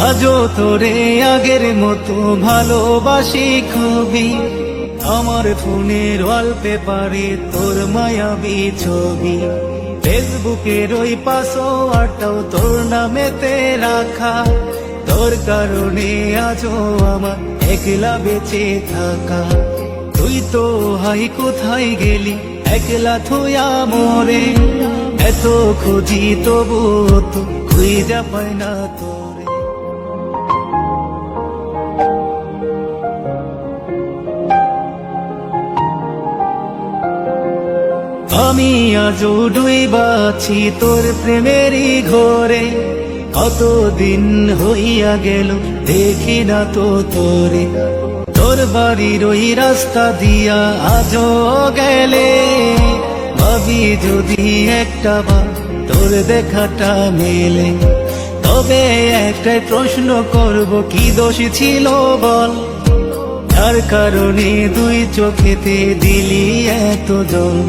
আজও তোরে আগের মতো ভালোবাসি খুবই। আমার ফোনের ওয়ালপেপারে তোর মায়াবী ছবি, ফেসবুকের ওই পাসওয়ার্ডটাও তোর নামেতে রাখা। তোর কারণে আজও আমার একলা বেঁচে থাকা। তুই তো হাই কোথায় গেলি একলা থুয়া মোরে, এত খুঁজি তবু তো খুঁজা পায় না তোরে। আমি আজও ডুইবাছি তোর প্রেমেরই ঘরে, কতদিন হইয়া গেল দেখি না তো তোরে। তোর বাড়ির ওই রাস্তা দিয়া আজও গেলে, ভাবি যদি একটা বার তোর দেখাটা মেলে। তবে একটাই প্রশ্ন করব, কি দোষ ছিল বল, যার কারণে দুই চোখেতে দিলি এত জল।